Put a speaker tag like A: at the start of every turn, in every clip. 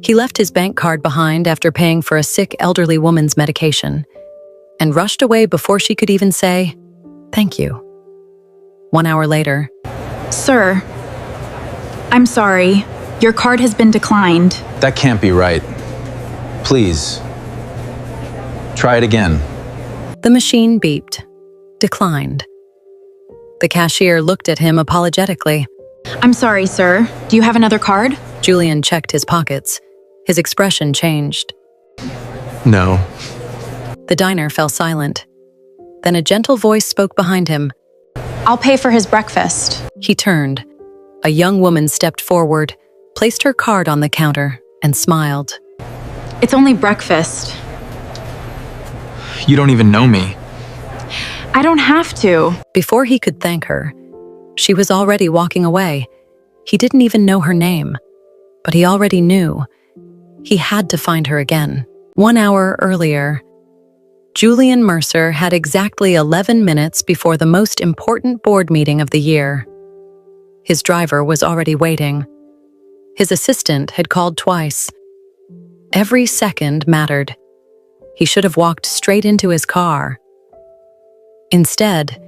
A: He left his bank card behind after paying for a sick elderly woman's medication and rushed away before she could even say, "Thank you." 1 hour later,
B: Sir, I'm sorry. Your card has been declined.
C: That can't be right. Please, try it again.
A: the machine beeped. Declined. The cashier looked at him apologetically.
B: I'm sorry, sir. Do you have another card?
A: Julian checked his pockets. His expression changed.
C: No.
A: The diner fell silent. Then a gentle voice spoke behind him.
B: I'll pay for his breakfast.
A: He turned. A young woman stepped forward, placed her card on the counter, and smiled.
B: It's only breakfast.
C: You don't even know me.
B: I don't have to.
A: Before he could thank her, she was already walking away. He didn't even know her name, but he already knew. He had to find her again. 1 hour earlier, Julian Mercer had exactly 11 minutes before the most important board meeting of the year. His driver was already waiting. His assistant had called twice. Every second mattered. He should have walked straight into his car. Instead,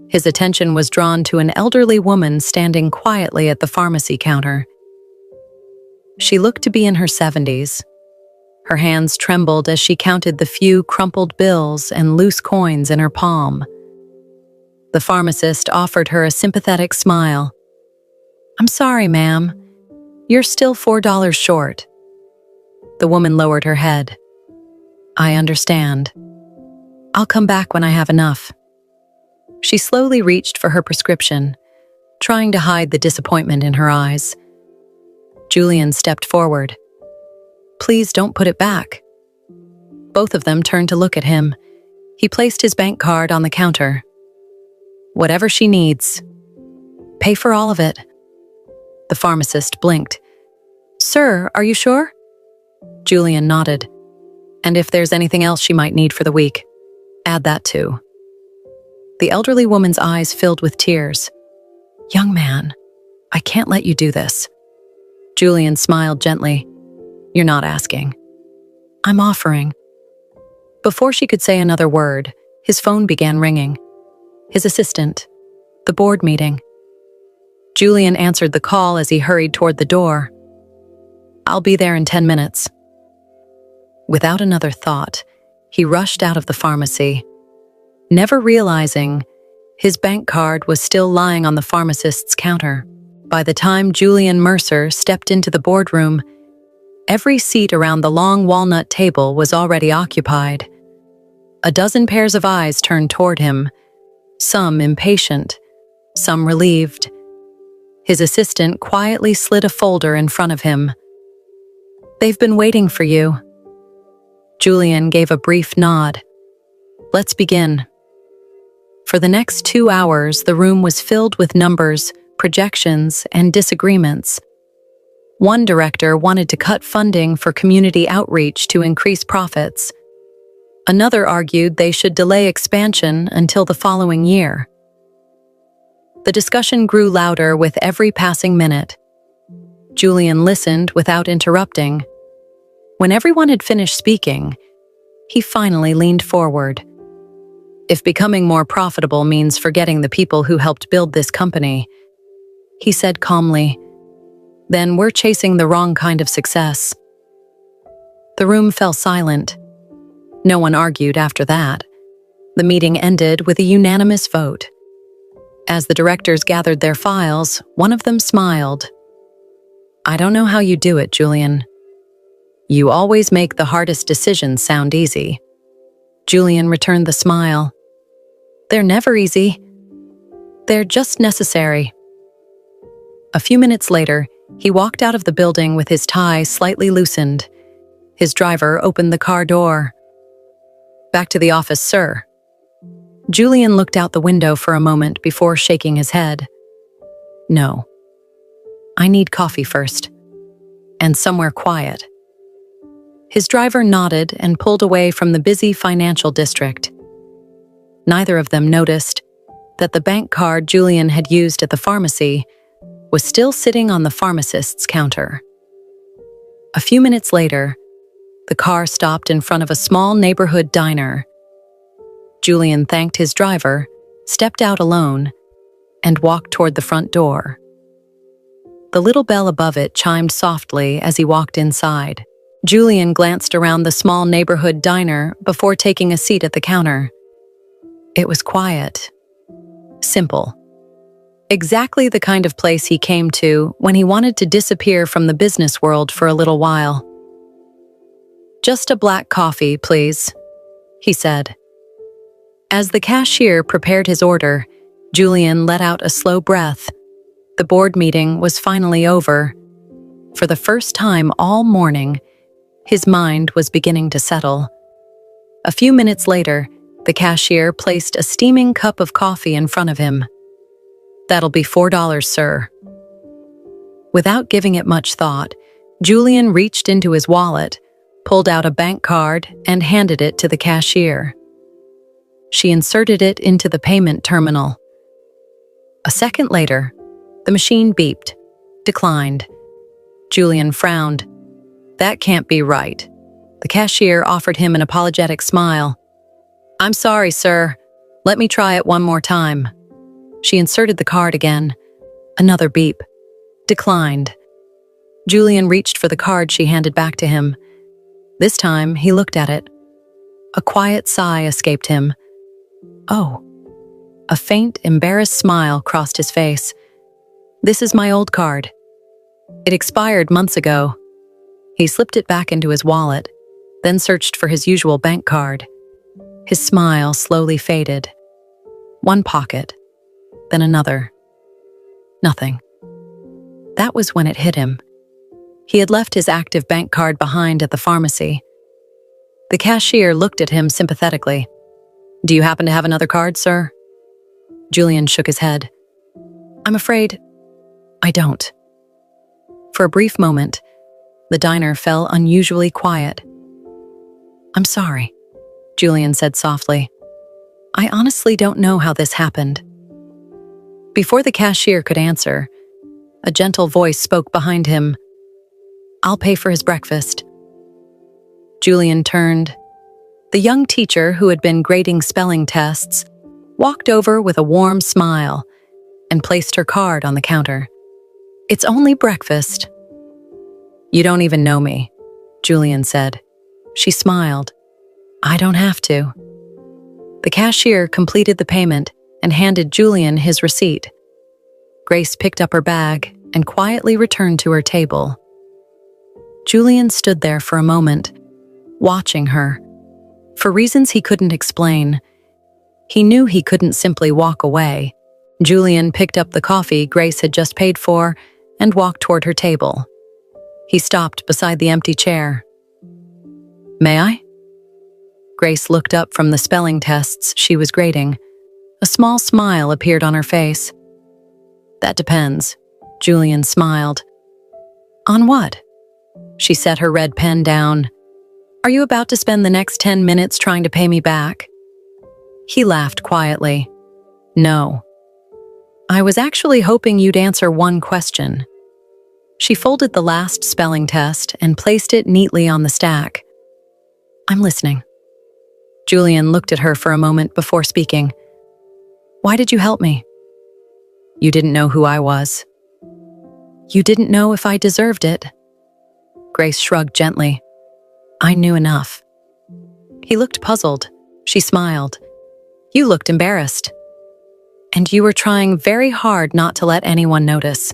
A: his attention was drawn to an elderly woman standing quietly at the pharmacy counter. She looked to be in her 70s. Her hands trembled as she counted the few crumpled bills and loose coins in her palm. The pharmacist offered her a sympathetic smile. "I'm sorry, ma'am. You're still $4 short." The woman lowered her head. "I understand. I'll come back when I have enough." She slowly reached for her prescription, trying to hide the disappointment in her eyes. Julian stepped forward. "Please don't put it back." Both of them turned to look at him. He placed his bank card on the counter. "Whatever she needs. Pay for all of it." The pharmacist blinked. "Sir, are you sure?" Julian nodded. "And if there's anything else she might need for the week, add that too." The elderly woman's eyes filled with tears. "Young man, I can't let you do this." Julian smiled gently. "You're not asking. I'm offering." Before she could say another word, his phone began ringing. His assistant. The board meeting. Julian answered the call as he hurried toward the door. "I'll be there in 10 minutes." Without another thought, he rushed out of the pharmacy, never realizing his bank card was still lying on the pharmacist's counter. By the time Julian Mercer stepped into the boardroom, every seat around the long walnut table was already occupied. A dozen pairs of eyes turned toward him, some impatient, some relieved. His assistant quietly slid a folder in front of him. "They've been waiting for you." Julian gave a brief nod. "Let's begin." For the next 2 hours, the room was filled with numbers, projections, and disagreements. One director wanted to cut funding for community outreach to increase profits. Another argued they should delay expansion until the following year. The discussion grew louder with every passing minute. Julian listened without interrupting. When everyone had finished speaking, he finally leaned forward. "If becoming more profitable means forgetting the people who helped build this company," he said calmly, "then we're chasing the wrong kind of success." The room fell silent. No one argued after that. The meeting ended with a unanimous vote. As the directors gathered their files, one of them smiled. "I don't know how you do it, Julian. You always make the hardest decisions sound easy." Julian returned the smile. "They're never easy. They're just necessary." A few minutes later, he walked out of the building with his tie slightly loosened. His driver opened the car door. "Back to the office, sir." Julian looked out the window for a moment before shaking his head. "No. I need coffee first. And somewhere quiet." His driver nodded and pulled away from the busy financial district. Neither of them noticed that the bank card Julian had used at the pharmacy was still sitting on the pharmacist's counter. A few minutes later, the car stopped in front of a small neighborhood diner. Julian thanked his driver, stepped out alone, and walked toward the front door. The little bell above it chimed softly as he walked inside. Julian glanced around the small neighborhood diner before taking a seat at the counter. It was quiet, simple. Exactly the kind of place he came to when he wanted to disappear from the business world for a little while. "Just a black coffee, please," he said. As the cashier prepared his order, Julian let out a slow breath. The board meeting was finally over. For the first time all morning, his mind was beginning to settle. A few minutes later, the cashier placed a steaming cup of coffee in front of him. "That'll be $4, sir." Without giving it much thought, Julian reached into his wallet, pulled out a bank card, and handed it to the cashier. She inserted it into the payment terminal. A second later, the machine beeped, declined. Julian frowned. That can't be right. The cashier offered him an apologetic smile. "I'm sorry, sir. Let me try it one more time." She inserted the card again. Another beep. Declined. Julian reached for the card she handed back to him. This time, he looked at it. A quiet sigh escaped him. "Oh." A faint, embarrassed smile crossed his face. "This is my old card. It expired months ago." He slipped it back into his wallet, then searched for his usual bank card. His smile slowly faded. One pocket, then another. Nothing. That was when it hit him. He had left his active bank card behind at the pharmacy. The cashier looked at him sympathetically. "Do you happen to have another card, sir?" Julian shook his head. "I'm afraid I don't." For a brief moment, the diner fell unusually quiet. "I'm sorry," Julian said softly. "I honestly don't know how this happened." Before the cashier could answer, a gentle voice spoke behind him. "I'll pay for his breakfast." Julian turned. The young teacher who had been grading spelling tests walked over with a warm smile and placed her card on the counter. "It's only breakfast." "You don't even know me," Julian said. She smiled. "I don't have to." The cashier completed the payment and handed Julian his receipt. Grace picked up her bag and quietly returned to her table. Julian stood there for a moment, watching her. For reasons he couldn't explain, he knew he couldn't simply walk away. Julian picked up the coffee Grace had just paid for and walked toward her table. He stopped beside the empty chair. "May I?" Grace looked up from the spelling tests she was grading. A small smile appeared on her face. "That depends," Julian smiled. "On what?" She set her red pen down. "Are you about to spend the next 10 minutes trying to pay me back?" He laughed quietly. "No. I was actually hoping you'd answer one question." She folded the last spelling test and placed it neatly on the stack. "I'm listening." Julian looked at her for a moment before speaking. "Why did you help me?" "You didn't know who I was." "You didn't know if I deserved it." Grace shrugged gently. "I knew enough." He looked puzzled. She smiled. "You looked embarrassed. And you were trying very hard not to let anyone notice."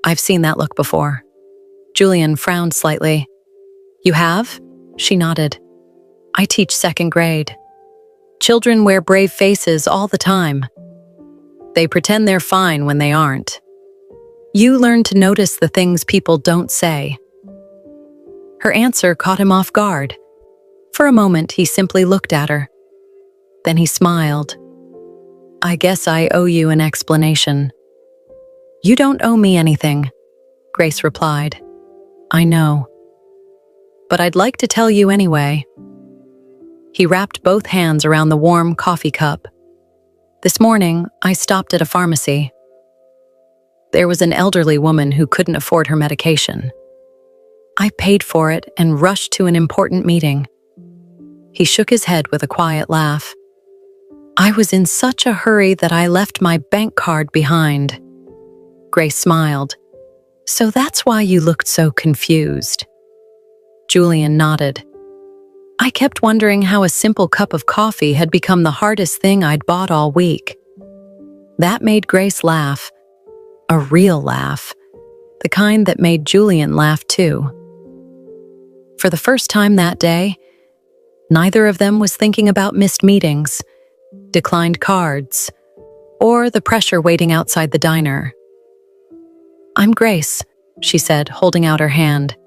A: "I've seen that look before." Julian frowned slightly. "You have?" She nodded. "I teach second grade. Children wear brave faces all the time. They pretend they're fine when they aren't. You learn to notice the things people don't say." Her answer caught him off guard. For a moment, he simply looked at her. Then he smiled. "I guess I owe you an explanation." "You don't owe me anything," Grace replied. "I know. But I'd like to tell you anyway." He wrapped both hands around the warm coffee cup. "This morning, I stopped at a pharmacy. There was an elderly woman who couldn't afford her medication. I paid for it and rushed to an important meeting. He shook his head with a quiet laugh. I was in such a hurry that I left my bank card behind. Grace smiled. So that's why you looked so confused. Julian nodded. I kept wondering how a simple cup of coffee had become the hardest thing I'd bought all week. That made Grace laugh. A real laugh. The kind that made Julian laugh too. For the first time that day, neither of them was thinking about missed meetings, declined cards, or the pressure waiting outside the diner. I'm Grace, she said, holding out her hand.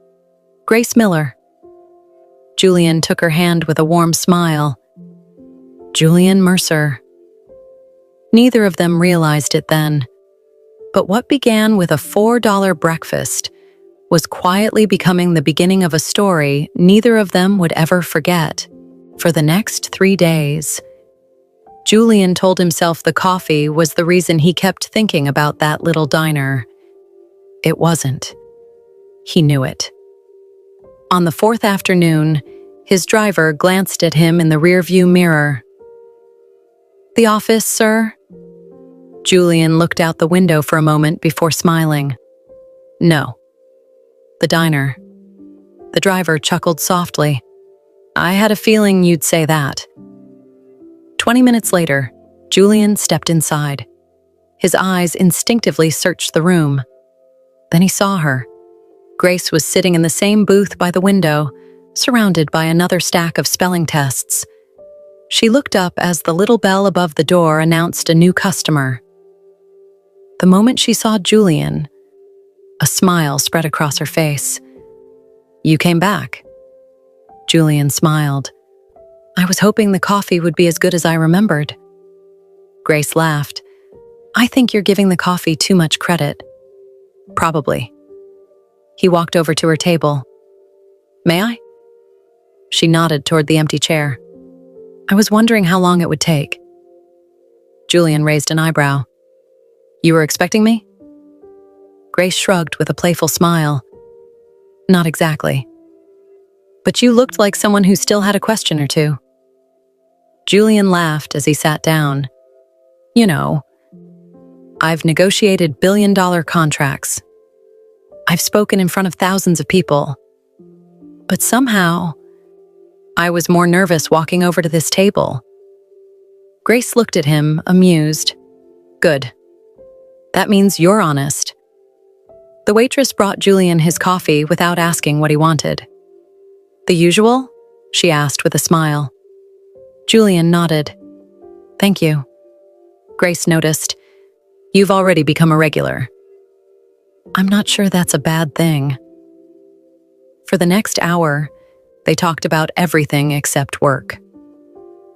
A: Grace Miller. Julian took her hand with a warm smile. Julian Mercer. Neither of them realized it then, but what began with a $4 breakfast was quietly becoming the beginning of a story neither of them would ever forget. For the next 3 days, Julian told himself the coffee was the reason he kept thinking about that little diner. It wasn't. He knew it. On the 4th afternoon, his driver glanced at him in the rearview mirror. The office, sir? Julian looked out the window for a moment before smiling. No. The diner. The driver chuckled softly. I had a feeling you'd say that. 20 minutes later, Julian stepped inside. His eyes instinctively searched the room. Then he saw her. Grace was sitting in the same booth by the window, surrounded by another stack of spelling tests. She looked up as the little bell above the door announced a new customer. The moment she saw Julian, a smile spread across her face. You came back. Julian smiled. I was hoping the coffee would be as good as I remembered. Grace laughed. I think you're giving the coffee too much credit. Probably. He walked over to her table. May I? She nodded toward the empty chair. I was wondering how long it would take. Julian raised an eyebrow. You were expecting me? Grace shrugged with a playful smile. Not exactly. But you looked like someone who still had a question or two. Julian laughed as he sat down. You know, I've negotiated billion-dollar contracts. I've spoken in front of thousands of people. But somehow, I was more nervous walking over to this table. Grace looked at him, amused. Good. That means you're honest. The waitress brought Julian his coffee without asking what he wanted. The usual? She asked with a smile. Julian nodded. Thank you. Grace noticed. You've already become a regular. I'm not sure that's a bad thing. For the next hour, they talked about everything except work.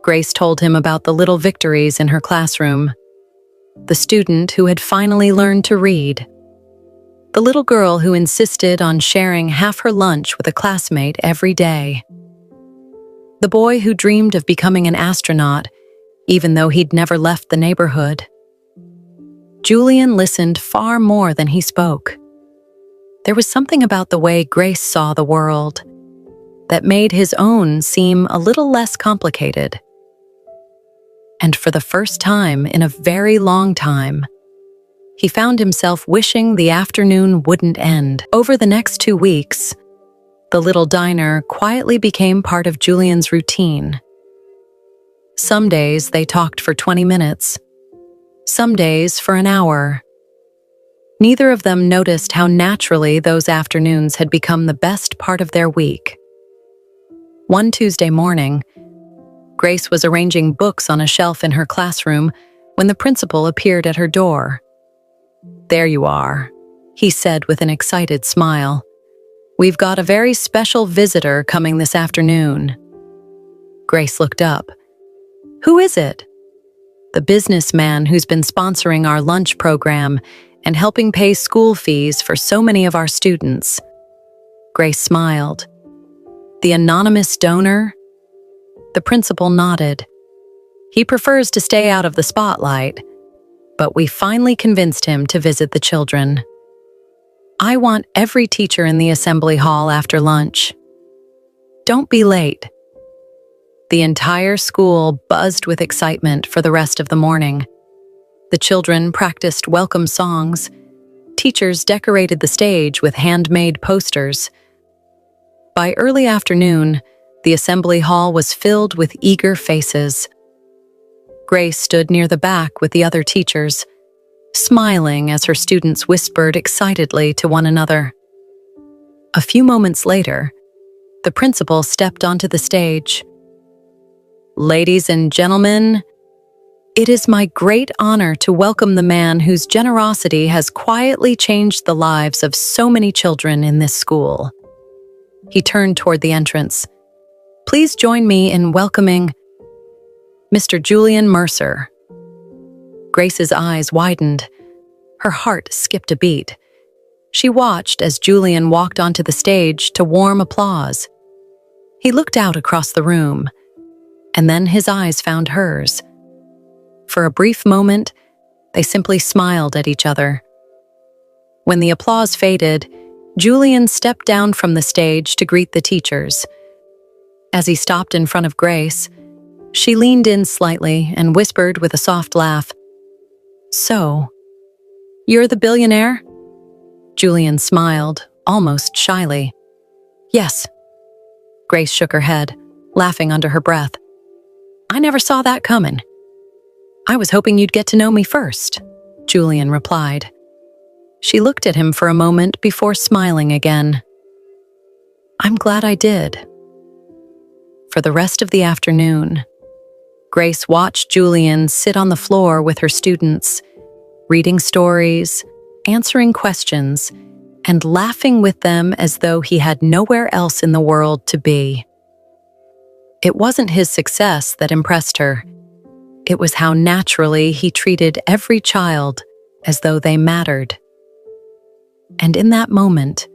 A: Grace told him about the little victories in her classroom. The student who had finally learned to read. The little girl who insisted on sharing half her lunch with a classmate every day. The boy who dreamed of becoming an astronaut, even though he'd never left the neighborhood. Julian listened far more than he spoke. There was something about the way Grace saw the world that made his own seem a little less complicated. And for the first time in a very long time, he found himself wishing the afternoon wouldn't end. Over the next 2 weeks, the little diner quietly became part of Julian's routine. Some days they talked for 20 minutes. Some days for an hour. Neither of them noticed how naturally those afternoons had become the best part of their week. One Tuesday morning, Grace was arranging books on a shelf in her classroom when the principal appeared at her door. There you are, he said with an excited smile. We've got a very special visitor coming this afternoon. Grace looked up. Who is it? The businessman who's been sponsoring our lunch program and helping pay school fees for so many of our students. Grace smiled. The anonymous donor? The principal nodded. He prefers to stay out of the spotlight, but we finally convinced him to visit the children. I want every teacher in the assembly hall after lunch. Don't be late." The entire school buzzed with excitement for the rest of the morning. The children practiced welcome songs. Teachers decorated the stage with handmade posters. By early afternoon, the assembly hall was filled with eager faces. Grace stood near the back with the other teachers, smiling as her students whispered excitedly to one another. A few moments later, the principal stepped onto the stage. "Ladies and gentlemen, it is my great honor to welcome the man whose generosity has quietly changed the lives of so many children in this school." He turned toward the entrance. "Please join me in welcoming Mr. Julian Mercer." Grace's eyes widened. Her heart skipped a beat. She watched as Julian walked onto the stage to warm applause. He looked out across the room, and then his eyes found hers. For a brief moment, they simply smiled at each other. When the applause faded, Julian stepped down from the stage to greet the teachers. As he stopped in front of Grace, she leaned in slightly and whispered with a soft laugh, "So, you're the billionaire?" Julian smiled, almost shyly. "Yes." Grace shook her head, laughing under her breath. "I never saw that coming." "I was hoping you'd get to know me first," Julian replied. She looked at him for a moment before smiling again. "I'm glad I did." For the rest of the afternoon, Grace watched Julian sit on the floor with her students, reading stories, answering questions, and laughing with them as though he had nowhere else in the world to be. It wasn't his success that impressed her. It was how naturally he treated every child as though they mattered. And in that moment,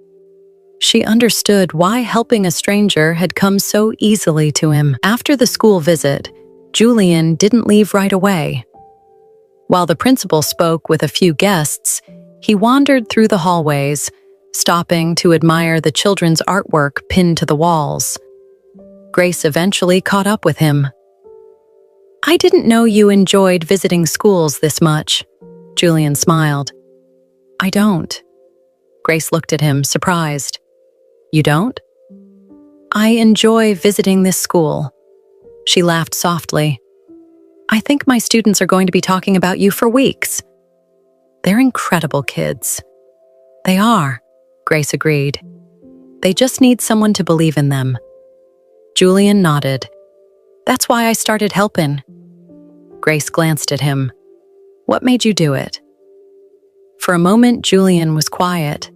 A: she understood why helping a stranger had come so easily to him. After the school visit, Julian didn't leave right away. While the principal spoke with a few guests, he wandered through the hallways, stopping to admire the children's artwork pinned to the walls. Grace eventually caught up with him. "I didn't know you enjoyed visiting schools this much," Julian smiled. "I don't." Grace looked at him, surprised. "You don't?" "I enjoy visiting this school." She laughed softly. "I think my students are going to be talking about you for weeks." "They're incredible kids." "They are," Grace agreed. "They just need someone to believe in them." Julian nodded. "That's why I started helping." Grace glanced at him. "What made you do it?" For a moment, Julian was quiet.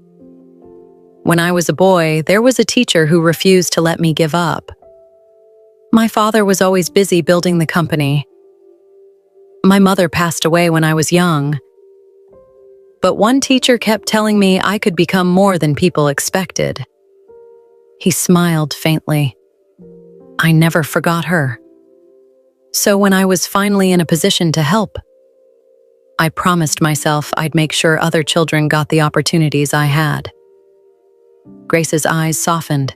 A: "When I was a boy, there was a teacher who refused to let me give up. My father was always busy building the company. My mother passed away when I was young. But one teacher kept telling me I could become more than people expected." He smiled faintly. "I never forgot her. So when I was finally in a position to help, I promised myself I'd make sure other children got the opportunities I had." Grace's eyes softened.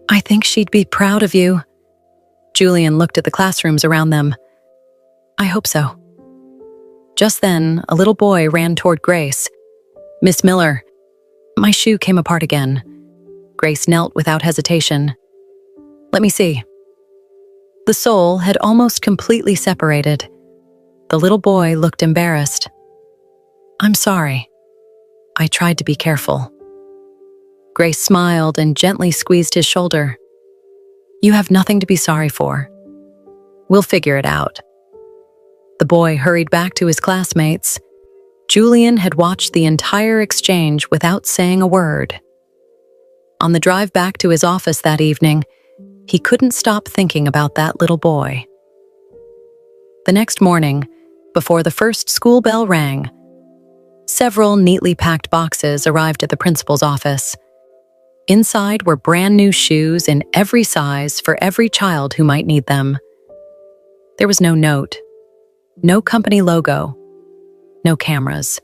A: "I think she'd be proud of you." Julian looked at the classrooms around them. "I hope so." Just then, a little boy ran toward Grace. "Miss Miller, my shoe came apart again." Grace knelt without hesitation. "Let me see." The sole had almost completely separated. The little boy looked embarrassed. "I'm sorry. I tried to be careful." Grace smiled and gently squeezed his shoulder. "You have nothing to be sorry for. We'll figure it out." The boy hurried back to his classmates. Julian had watched the entire exchange without saying a word. On the drive back to his office that evening, he couldn't stop thinking about that little boy. The next morning, before the first school bell rang, several neatly packed boxes arrived at the principal's office. Inside were brand new shoes in every size for every child who might need them. There was no note, no company logo, no cameras.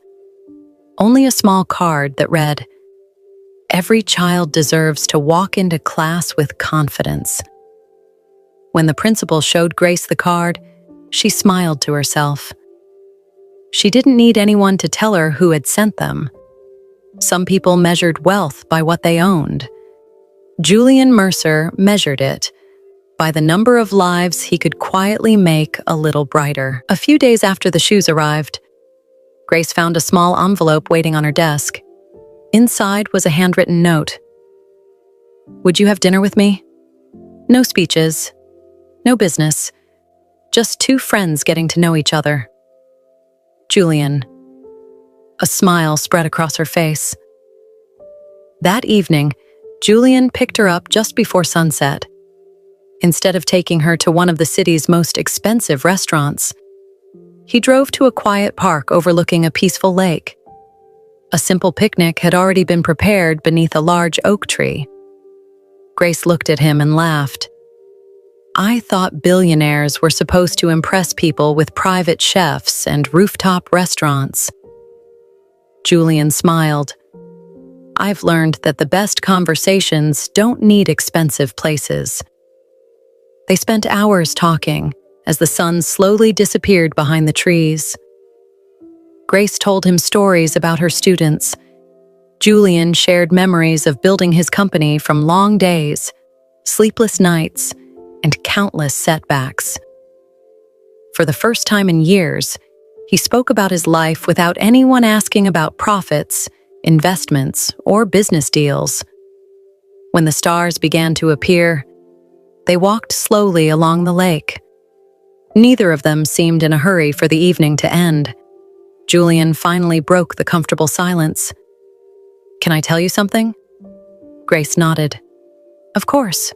A: only a small card that read, "Every child deserves to walk into class with confidence." When the principal showed Grace the card, she smiled to herself. She didn't need anyone to tell her who had sent them. Some people measured wealth by what they owned. Julian Mercer measured it by the number of lives he could quietly make a little brighter. A few days after the shoes arrived, Grace found a small envelope waiting on her desk. Inside was a handwritten note. "Would you have dinner with me? No speeches, no business, just two friends getting to know each other. Julian." A smile spread across her face. That evening, Julian picked her up just before sunset. Instead of taking her to one of the city's most expensive restaurants, he drove to a quiet park overlooking a peaceful lake. A simple picnic had already been prepared beneath a large oak tree. Grace looked at him and laughed. "I thought billionaires were supposed to impress people with private chefs and rooftop restaurants." Julian smiled. "I've learned that the best conversations don't need expensive places." They spent hours talking as the sun slowly disappeared behind the trees. Grace told him stories about her students. Julian shared memories of building his company from long days, sleepless nights, and countless setbacks. For the first time in years, he spoke about his life without anyone asking about profits, investments, or business deals. When the stars began to appear, they walked slowly along the lake. Neither of them seemed in a hurry for the evening to end. Julian finally broke the comfortable silence. "Can I tell you something?" Grace nodded. "Of course."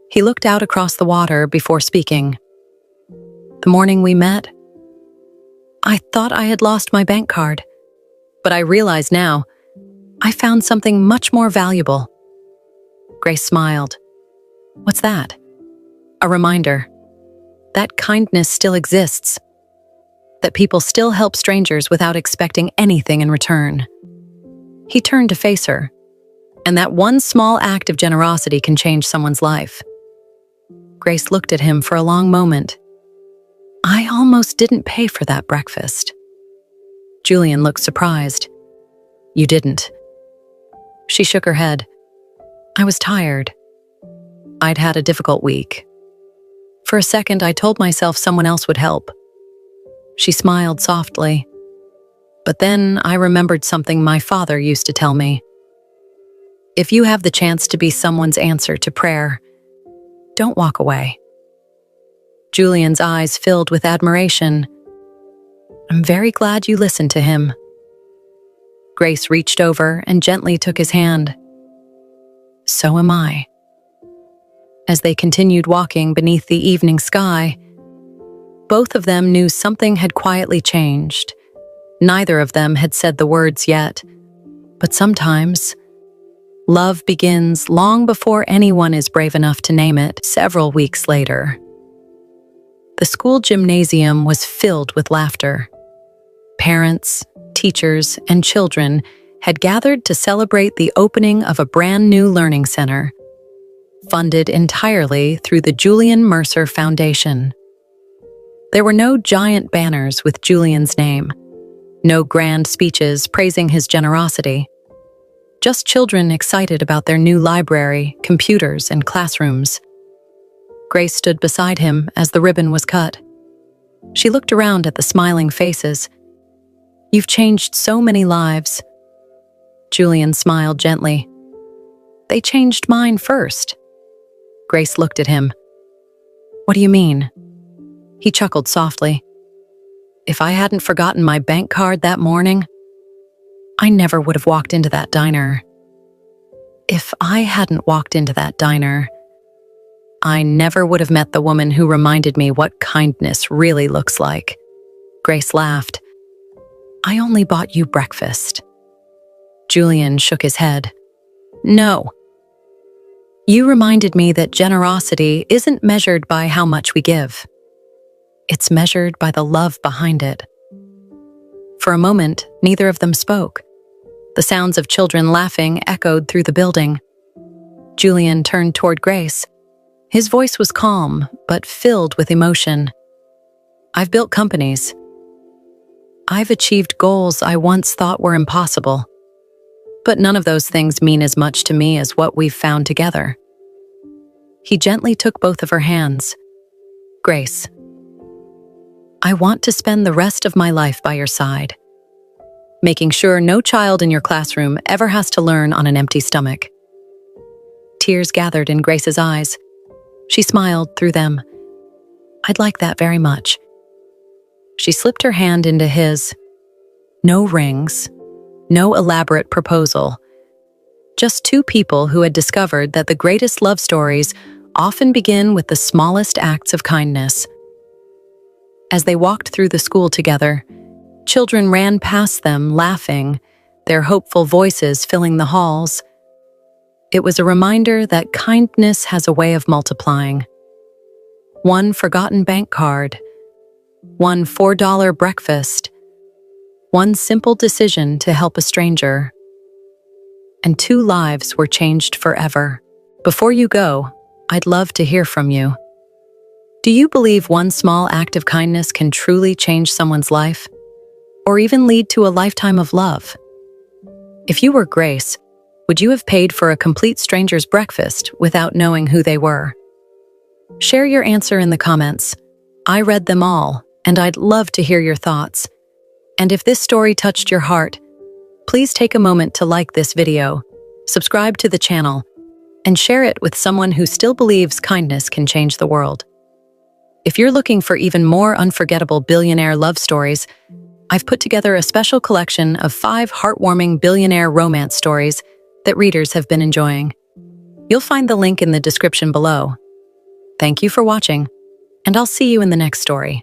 A: He looked out across the water before speaking. "The morning we met, I thought I had lost my bank card, but I realize now I found something much more valuable." Grace smiled. "What's that?" "A reminder that kindness still exists, that people still help strangers without expecting anything in return." He turned to face her, and that one small act of generosity can change someone's life. Grace looked at him for a long moment. "I almost didn't pay for that breakfast." Julian looked surprised. "You didn't?" She shook her head. "I was tired. I'd had a difficult week. For a second, I told myself someone else would help." She smiled softly. "But then I remembered something my father used to tell me. If you have the chance to be someone's answer to prayer, don't walk away." Julian's eyes filled with admiration. "I'm very glad you listened to him." Grace reached over and gently took his hand. "So am I." As they continued walking beneath the evening sky, both of them knew something had quietly changed. Neither of them had said the words yet, but sometimes love begins long before anyone is brave enough to name it. Several weeks later, the school gymnasium was filled with laughter. Parents, teachers, and children had gathered to celebrate the opening of a brand new learning center, funded entirely through the Julian Mercer Foundation. There were no giant banners with Julian's name, no grand speeches praising his generosity, just children excited about their new library, computers, and classrooms. Grace stood beside him as the ribbon was cut. She looked around at the smiling faces. "You've changed so many lives." Julian smiled gently. "They changed mine first." Grace looked at him. "What do you mean?" He chuckled softly. "If I hadn't forgotten my bank card that morning, I never would have walked into that diner. If I hadn't walked into that diner, I never would have met the woman who reminded me what kindness really looks like." Grace laughed. "I only bought you breakfast." Julian shook his head. "No. You reminded me that generosity isn't measured by how much we give. It's measured by the love behind it." For a moment, neither of them spoke. The sounds of children laughing echoed through the building. Julian turned toward Grace. His voice was calm, but filled with emotion. "I've built companies. I've achieved goals I once thought were impossible. But none of those things mean as much to me as what we've found together." He gently took both of her hands. "Grace, I want to spend the rest of my life by your side, making sure no child in your classroom ever has to learn on an empty stomach." Tears gathered in Grace's eyes. She smiled through them. "I'd like that very much." She slipped her hand into his. No rings, no elaborate proposal. Just two people who had discovered that the greatest love stories often begin with the smallest acts of kindness. As they walked through the school together, children ran past them laughing, their hopeful voices filling the halls. It was a reminder that kindness has a way of multiplying. One forgotten bank card, one $4 breakfast, one simple decision to help a stranger, and two lives were changed forever. Before you go, I'd love to hear from you. Do you believe one small act of kindness can truly change someone's life, or even lead to a lifetime of love? If you were Grace, would you have paid for a complete stranger's breakfast without knowing who they were? Share your answer in the comments. I read them all, and I'd love to hear your thoughts. And if this story touched your heart, please take a moment to like this video, subscribe to the channel, and share it with someone who still believes kindness can change the world. If you're looking for even more unforgettable billionaire love stories, I've put together a special collection of 5 heartwarming billionaire romance stories that readers have been enjoying. You'll find the link in the description below. Thank you for watching, and I'll see you in the next story.